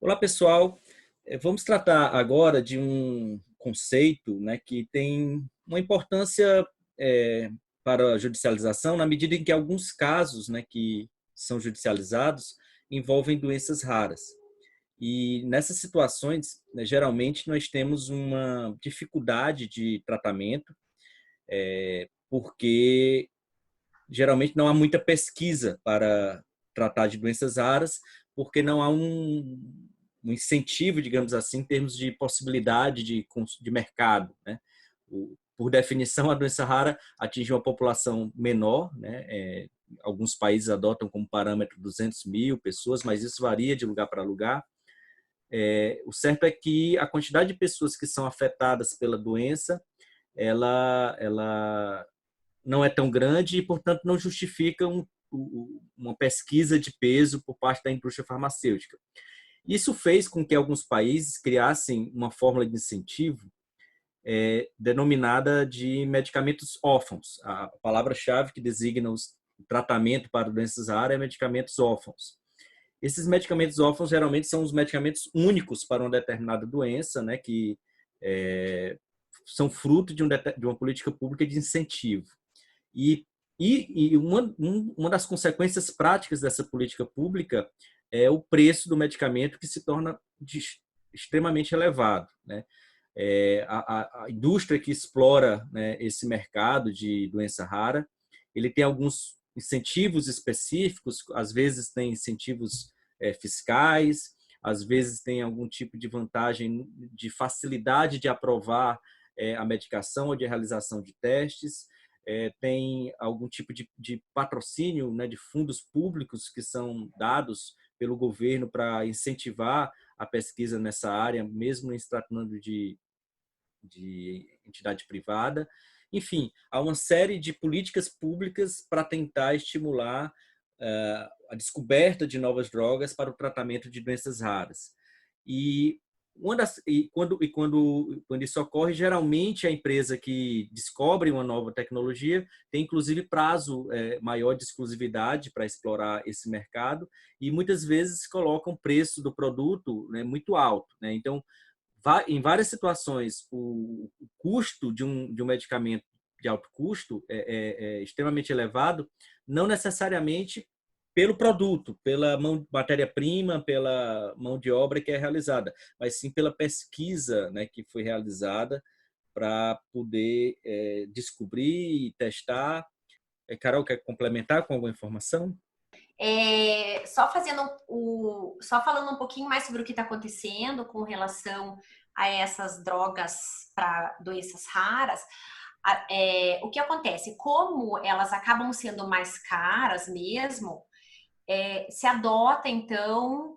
Olá, pessoal. Vamos tratar agora de um conceito, né, que tem uma importância para a judicialização, na medida em que alguns casos, né, que são judicializados envolvem doenças raras. E nessas situações, né, geralmente nós temos uma dificuldade de tratamento, porque geralmente não há muita pesquisa para tratar de doenças raras, porque não há um incentivo, digamos assim, em termos de possibilidade de mercado, né? Por definição, a doença rara atinge uma população menor, né? Alguns países adotam como parâmetro 200 mil pessoas, mas isso varia de lugar para lugar. O certo é que a quantidade de pessoas que são afetadas pela doença, ela não é tão grande e, portanto, não justifica uma pesquisa de peso por parte da indústria farmacêutica. Isso fez com que alguns países criassem uma fórmula de incentivo denominada de medicamentos órfãos. A palavra-chave que designa o tratamento para doenças raras é medicamentos órfãos. Esses medicamentos órfãos geralmente são os medicamentos únicos para uma determinada doença, né, que são fruto de uma política pública de incentivo. E uma das consequências práticas dessa política pública é o preço do medicamento, que se torna extremamente elevado, né? A indústria que explora, né, esse mercado de doença rara, ele tem alguns incentivos específicos, às vezes tem incentivos fiscais, às vezes tem algum tipo de vantagem de facilidade de aprovar a medicação ou de realização de testes, tem algum tipo de patrocínio, né, de fundos públicos que são dados pelo governo para incentivar a pesquisa nessa área, mesmo em se tratando de entidade privada. Enfim, há uma série de políticas públicas para tentar estimular a descoberta de novas drogas para o tratamento de doenças raras. Quando isso ocorre, geralmente a empresa que descobre uma nova tecnologia tem inclusive prazo maior de exclusividade para explorar esse mercado, e muitas vezes colocam o preço do produto, né, muito alto, né? Então, em várias situações, o custo de um medicamento de alto custo é extremamente elevado, não necessariamente pelo produto, pela matéria-prima, pela mão de obra que é realizada, mas sim pela pesquisa, né, que foi realizada para poder descobrir e testar. Carol, quer complementar com alguma informação? Só falando um pouquinho mais sobre o que está acontecendo com relação a essas drogas para doenças raras. O que acontece? Como elas acabam sendo mais caras mesmo, se adota, então,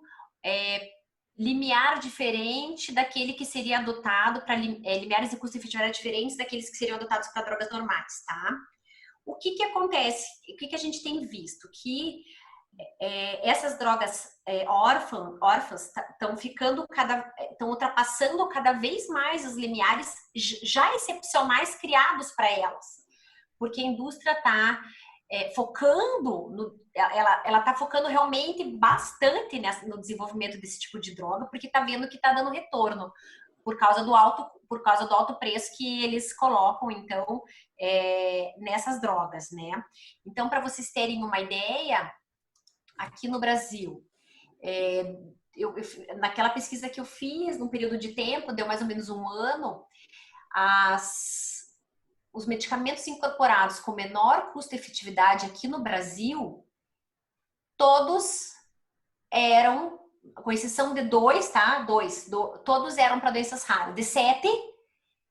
limiar diferente daquele que seria adotado para limiares de custo-efetividade diferentes daqueles que seriam adotados para drogas normais, tá? O que acontece? O que a gente tem visto? Que essas drogas órfãs estão ultrapassando cada vez mais os limiares já excepcionais criados para elas, porque a indústria está ela está focando realmente bastante no desenvolvimento desse tipo de droga, porque está vendo que está dando retorno por causa do alto preço que eles colocam, então, nessas drogas, né? Então, para vocês terem uma ideia, aqui no Brasil, naquela pesquisa que eu fiz, num período de tempo, deu mais ou menos um ano, os medicamentos incorporados com menor custo-efetividade aqui no Brasil, todos eram, com exceção de dois, tá? Todos eram para doenças raras. De 7,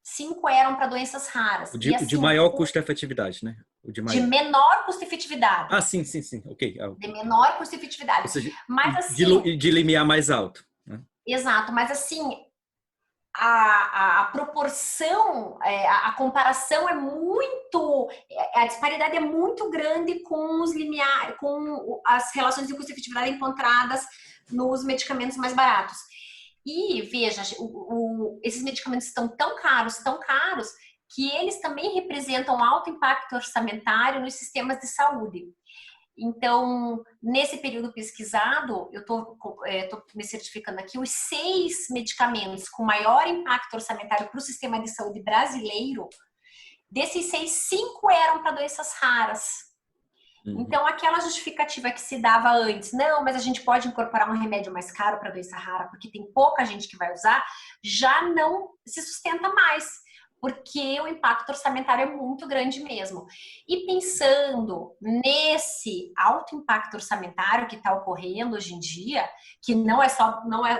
5 eram para doenças raras. O E de assim, maior custo-efetividade, né? O de de maior. menor custo-efetividade. Ah, sim, sim, sim. Ok. De menor custo-efetividade. Ou seja, Mas assim, de limiar mais alto, né? exato, mas assim, a proporção, a comparação é muito, a disparidade é muito grande com os limiares, com as relações de custo-efetividade encontradas nos medicamentos mais baratos. E veja, esses medicamentos estão tão caros, que eles também representam alto impacto orçamentário nos sistemas de saúde. Então, nesse período pesquisado, eu estou me certificando aqui, os 6 medicamentos com maior impacto orçamentário para o sistema de saúde brasileiro, desses 6, 5 eram para doenças raras. Então, aquela justificativa que se dava antes, não, mas a gente pode incorporar um remédio mais caro para doença rara, porque tem pouca gente que vai usar, já não se sustenta mais, porque o impacto orçamentário é muito grande mesmo. E pensando nesse alto impacto orçamentário que está ocorrendo hoje em dia, que não é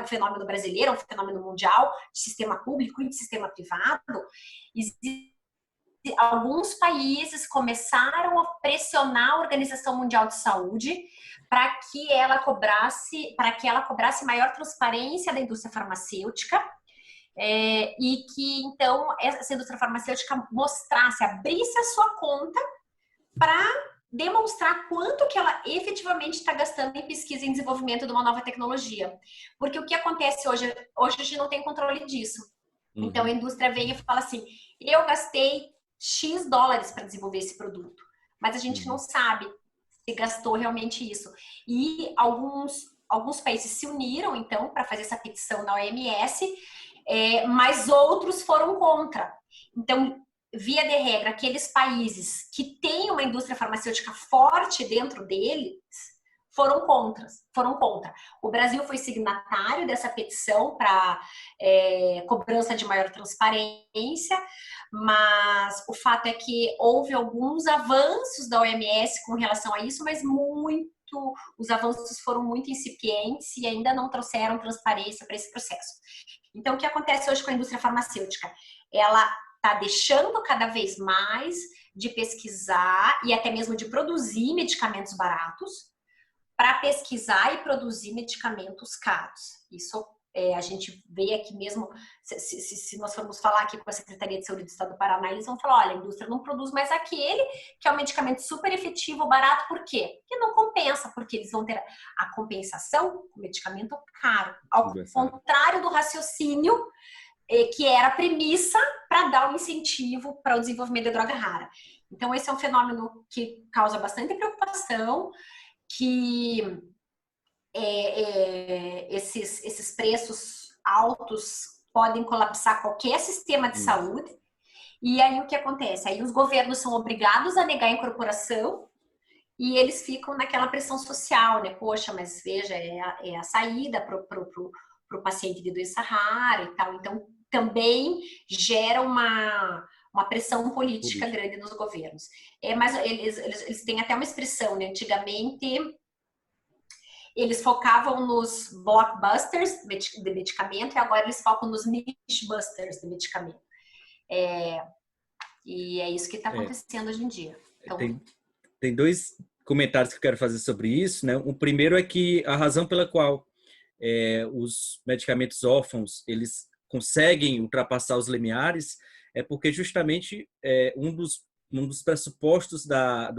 um fenômeno brasileiro, é um fenômeno mundial, de sistema público e de sistema privado, alguns países começaram a pressionar a Organização Mundial de Saúde para que ela cobrasse maior transparência da indústria farmacêutica, e que então essa indústria farmacêutica abrisse a sua conta para demonstrar quanto que ela efetivamente está gastando em pesquisa e desenvolvimento de uma nova tecnologia. Porque o que acontece hoje a gente não tem controle disso. Então a indústria vem e fala assim, eu gastei X dólares para desenvolver esse produto, mas a gente não sabe se gastou realmente isso. E alguns países se uniram, então, para fazer essa petição na OMS, mas outros foram contra. Então, via de regra, aqueles países que têm uma indústria farmacêutica forte dentro deles foram contra. O Brasil foi signatário dessa petição para cobrança de maior transparência, mas o fato é que houve alguns avanços da OMS com relação a isso, mas os avanços foram muito incipientes e ainda não trouxeram transparência para esse processo. Então, o que acontece hoje com a indústria farmacêutica? Ela está deixando cada vez mais de pesquisar e até mesmo de produzir medicamentos baratos para pesquisar e produzir medicamentos caros. Isso a gente vê aqui mesmo, se nós formos falar aqui com a Secretaria de Saúde do Estado do Paraná, eles vão falar, olha, a indústria não produz mais aquele que é um medicamento super efetivo, barato, por quê? Porque não compensa, porque eles vão ter a compensação com medicamento caro, ao contrário do raciocínio que era a premissa para dar um incentivo para o desenvolvimento de droga rara. Então, esse é um fenômeno que causa bastante preocupação, que esses preços altos podem colapsar qualquer sistema de saúde. E aí o que acontece? Aí os governos são obrigados a negar a incorporação e eles ficam naquela pressão social, né? Poxa, mas veja, é a saída para o paciente de doença rara e tal. Então, também gera uma pressão política grande nos governos. Mas eles têm até uma expressão, né? Antigamente, eles focavam nos blockbusters de medicamento e agora eles focam nos niche busters de medicamento. E é isso que está acontecendo hoje em dia. Então, tem 2 comentários que eu quero fazer sobre isso, né? O primeiro é que a razão pela qual os medicamentos órfãos eles conseguem ultrapassar os limiares é porque justamente um dos pressupostos da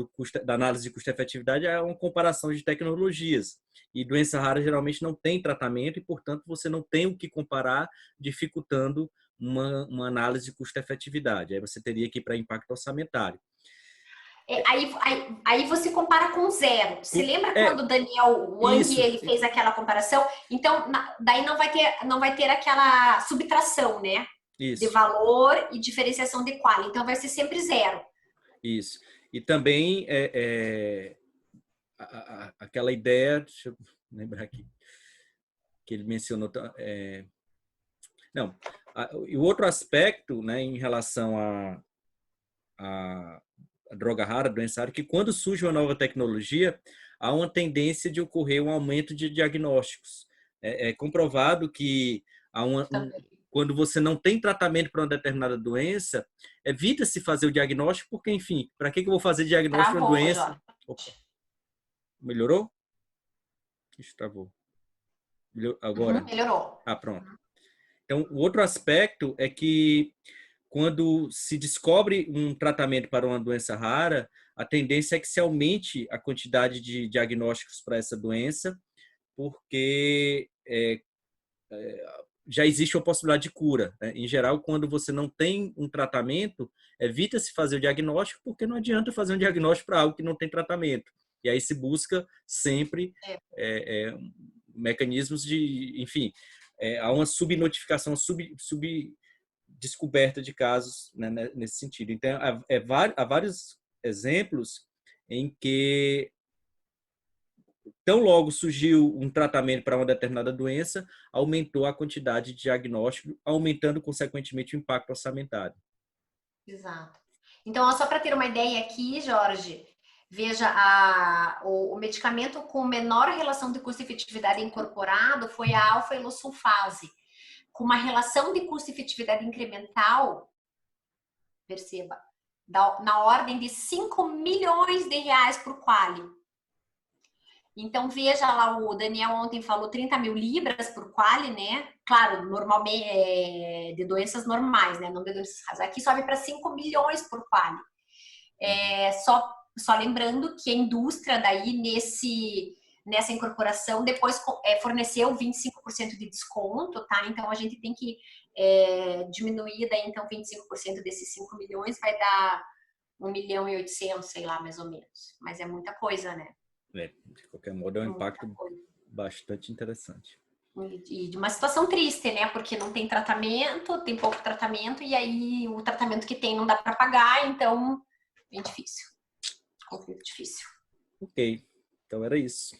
análise de custo-efetividade é uma comparação de tecnologias. E doença rara geralmente não tem tratamento e, portanto, você não tem o que comparar, dificultando uma análise de custo-efetividade. Aí você teria que ir para impacto orçamentário. Aí você compara com 0. Você lembra quando o Daniel Wang ele fez aquela comparação? Então, daí não vai ter aquela subtração, né? Isso. De valor e diferenciação de quali. Então, vai ser sempre 0. Isso. E também aquela ideia, deixa eu lembrar aqui, que ele mencionou. E o outro aspecto, né, em relação a droga rara, doença rara, que quando surge uma nova tecnologia, há uma tendência de ocorrer um aumento de diagnósticos. É comprovado que quando você não tem tratamento para uma determinada doença, evita-se fazer o diagnóstico, porque, enfim, para que eu vou fazer diagnóstico para uma doença? Opa. Melhorou? Isso, travou. Agora? Melhorou. Pronto. Então, o outro aspecto é que quando se descobre um tratamento para uma doença rara, a tendência é que se aumente a quantidade de diagnósticos para essa doença, porque já existe uma possibilidade de cura. Né? Em geral, quando você não tem um tratamento, evita-se fazer o diagnóstico, porque não adianta fazer um diagnóstico para algo que não tem tratamento. E aí se busca sempre mecanismos de, enfim, há uma subnotificação, descoberta de casos, né, nesse sentido. Então, há vários exemplos em que tão logo surgiu um tratamento para uma determinada doença, aumentou a quantidade de diagnóstico, aumentando, consequentemente, o impacto orçamentário. Exato. Então, só para ter uma ideia aqui, Jorge, veja, o medicamento com menor relação de custo-efetividade incorporado foi a alfa-ilosulfase, com uma relação de custo-efetividade incremental, perceba, na ordem de 5 milhões de reais por quali. Então, veja lá, o Daniel ontem falou 30 mil libras por quali, né? Claro, normalmente de doenças normais, né? Não de doenças raras. Aqui sobe para 5 milhões por quali. Só lembrando que a indústria daí nessa incorporação depois forneceu 25% de desconto, tá? Então a gente tem que diminuir daí então 25% desses 5 milhões vai dar 1 milhão e 800, sei lá, mais ou menos. Mas é muita coisa, né? De qualquer modo, é um impacto bastante interessante. E de uma situação triste, né? Porque não tem tratamento, tem pouco tratamento, e aí o tratamento que tem não dá para pagar, então é difícil. Conflito difícil. Ok, então era isso.